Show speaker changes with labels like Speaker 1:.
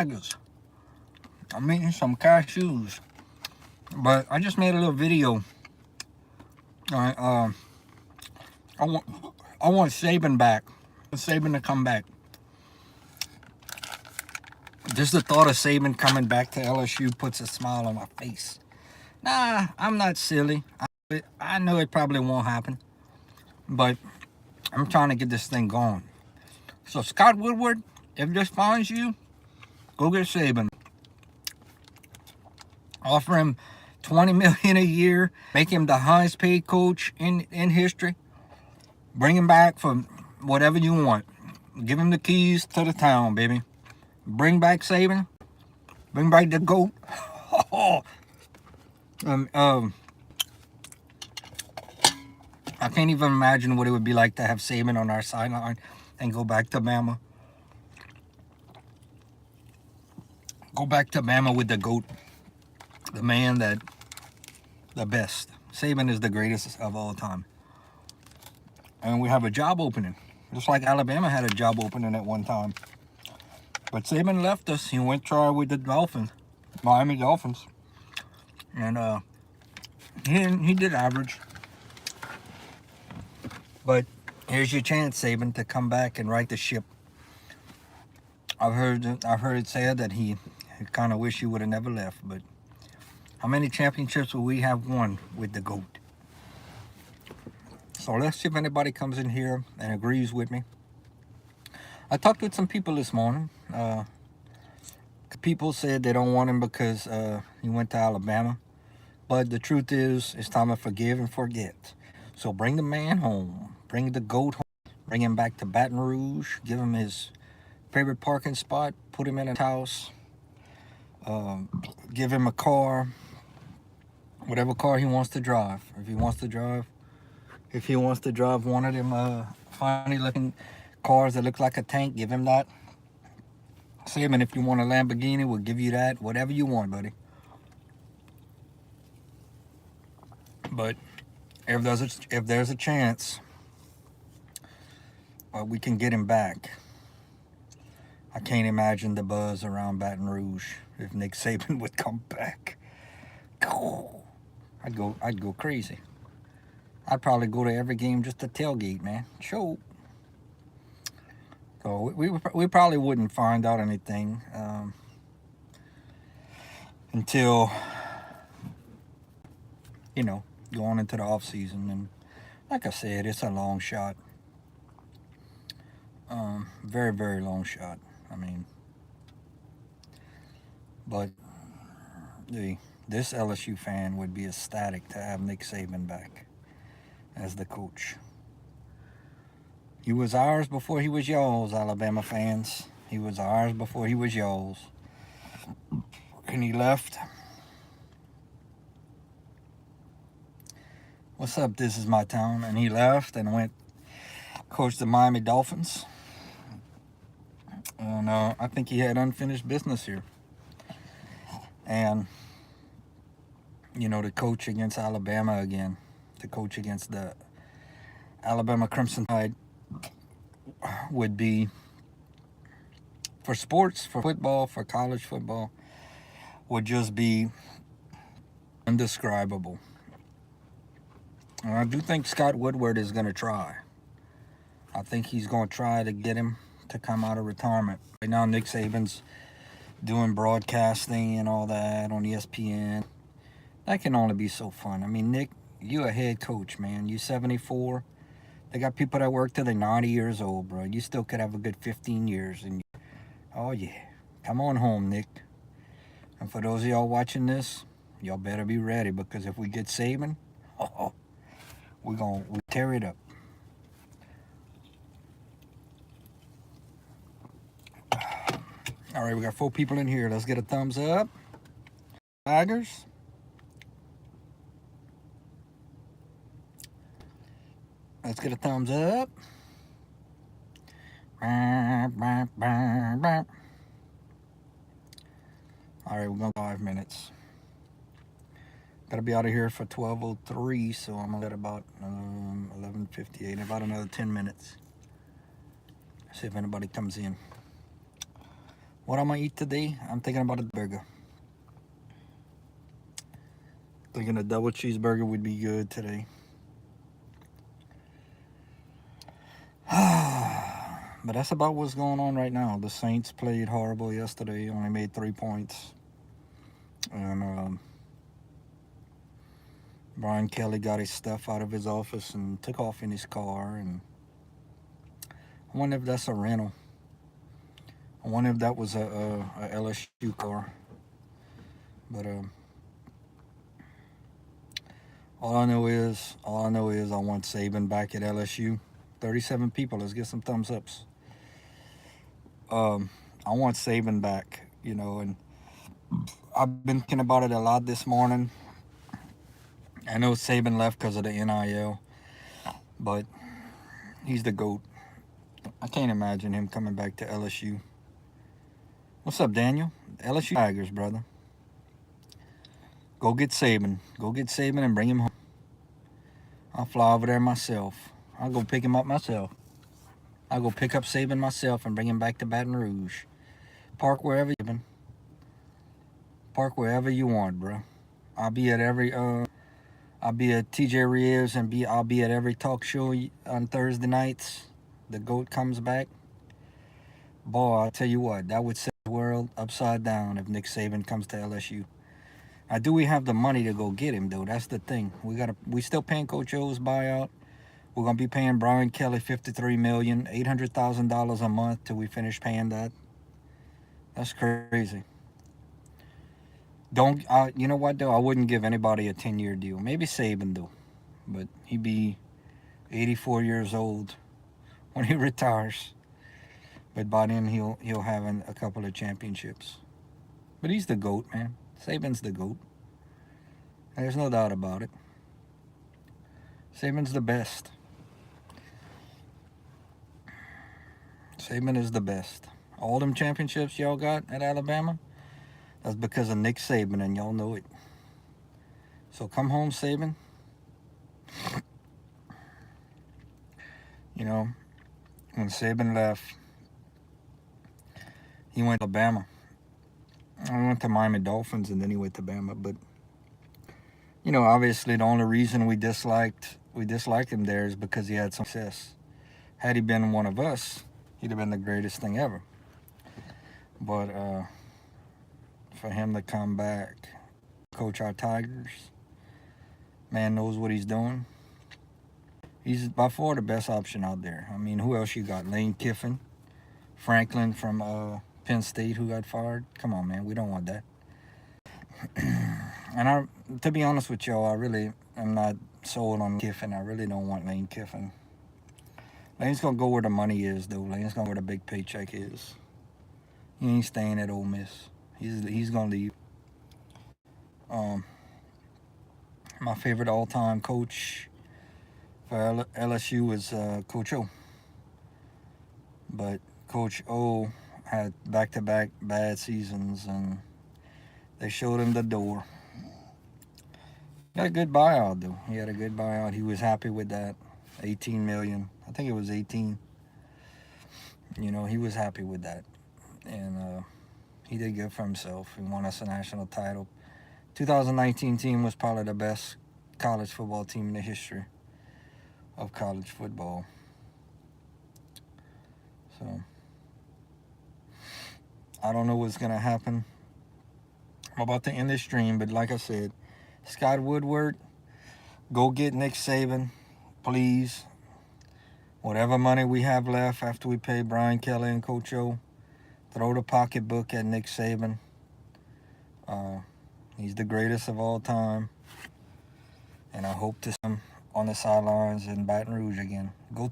Speaker 1: I'm eating some cashews. But I just made a little video. I, uh, I want I want Saban back. Saban to come back. Just the thought of Saban coming back to LSU puts a smile on my face. Nah, I'm not silly. I know it probably won't happen. But I'm trying to get this thing going. So Scott Woodward, if this finds you, go get Saban. Offer him $20 million a year. Make him the highest paid coach in history. Bring him back for whatever you want. Give him the keys to the town, baby. Bring back Saban. Bring back the GOAT. I can't even imagine what it would be like to have Saban on our sideline and go back to Bama. Go back to Bama with the GOAT. The man that, the best. Saban is the greatest of all time. And we have a job opening. Just like Alabama had a job opening at one time. But Saban left us. He went try with the Dolphins. Miami Dolphins. And he did average. But here's your chance, Saban, to come back and right the ship. I've heard it said that he kind of wish he would have never left. But how many championships will we have won with the GOAT? So let's see if anybody comes in here and agrees with me. I talked with some people this morning. People said they don't want him because he went to Alabama. But the truth is, it's time to forgive and forget. So bring the man home. Bring the GOAT home. Bring him back to Baton Rouge. Give him his favorite parking spot. Put him in a house. Give him a car. Whatever car he wants to drive. If he wants to drive one of them funny looking cars that look like a tank, give him that. Saban, if you want a Lamborghini, we'll give you that. Whatever you want, buddy. But if there's a chance, we can get him back. I can't imagine the buzz around Baton Rouge if Nick Saban would come back. I'd go crazy. I'd probably go to every game just to tailgate, man. Show. So we probably wouldn't find out anything until, going into the off season. And like I said, it's a long shot. Very, very long shot. I mean, but this LSU fan would be ecstatic to have Nick Saban back as the coach. He was ours before he was y'all's, Alabama fans. He was ours before he was y'all's. And he left. What's up? This is my town. And he left and went coach the Miami Dolphins. And I think he had unfinished business here. And, to coach against Alabama again, to coach against the Alabama Crimson Tide would be, for sports, for football, for college football, would just be indescribable. And I do think Scott Woodward is going to try. I think he's going to try to get him to come out of retirement. Right now, Nick Saban's doing broadcasting and all that on ESPN. That can only be so fun. I mean, Nick, you a head coach, man. You 74. They got people that work till they're 90 years old, bro. You still could have a good 15 years. Oh, yeah. Come on home, Nick. And for those of y'all watching this, y'all better be ready, because if we get Saban, we'll tear it up. All right, we got 4 people in here. Let's get a thumbs up. Tigers. Let's get a thumbs up. All right, we're going 5 minutes. Gotta be out of here for 12:03, so I'm gonna let about 11:58, about another 10 minutes. See if anybody comes in. What I'm gonna eat today? I'm thinking about a burger. Thinking a double cheeseburger would be good today. But that's about what's going on right now. The Saints played horrible yesterday. Only made 3 points. And Brian Kelly got his stuff out of his office and took off in his car. And I wonder if that's a rental. I wonder if that was a LSU car. But all I know is I want Saban back at LSU. 37 people. Let's get some thumbs ups. I want Saban back, and I've been thinking about it a lot this morning. I know Saban left because of the NIL, but he's the GOAT. I can't imagine him coming back to LSU. What's up, Daniel? LSU Tigers, brother. Go get Saban. Go get Saban and bring him home. I'll fly over there myself. I'll go pick him up myself. I'll go pick up Saban myself and bring him back to Baton Rouge. Park wherever you Park wherever you want, bro. I'll be at every I'll be at TJ Reyes and I'll be at every talk show on Thursday nights. The GOAT comes back. Boy, I'll tell you what, that would set the world upside down if Nick Saban comes to LSU. Now, do we have the money to go get him though? That's the thing. We still paying Coach O's buyout. We're gonna be paying Brian Kelly $53,800,000 a month till we finish paying that. That's crazy. You know what though? I wouldn't give anybody a 10-year deal. Maybe Saban though, but he'd be 84 years old when he retires. But by then he'll have a couple of championships. But he's the GOAT, man. Saban's the GOAT. There's no doubt about it. Saban's the best. Saban is the best. All them championships y'all got at Alabama, that's because of Nick Saban, and y'all know it. So come home, Saban. When Saban left, he went to Alabama. I went to Miami Dolphins, and then he went to Bama. But obviously the only reason we disliked him there is because he had some success. Had he been one of us, he'd have been the greatest thing ever. But for him to come back, coach our Tigers, man knows what he's doing. He's by far the best option out there. I mean, who else you got? Lane Kiffin, Franklin from Penn State, who got fired. Come on, man, we don't want that. And to be honest with y'all, I really am not sold on Kiffin. I really don't want Lane Kiffin. Lane's gonna go where the money is, though. Lane's gonna go where the big paycheck is. He ain't staying at Ole Miss. He's gonna leave. My favorite all-time coach for LSU is Coach O. But Coach O had back-to-back bad seasons, and they showed him the door. He got a good buyout, though. He had a good buyout. He was happy with that. $18 million. I think it was 18. He was happy with that. And he did good for himself. He won us a national title. 2019 team was probably the best college football team in the history of college football. So I don't know what's going to happen. I'm about to end this stream, but like I said, Scott Woodward, go get Nick Saban, please. Whatever money we have left after we pay Brian Kelly and Coach O, throw the pocketbook at Nick Saban. He's the greatest of all time. And I hope to see him on the sidelines in Baton Rouge again. Go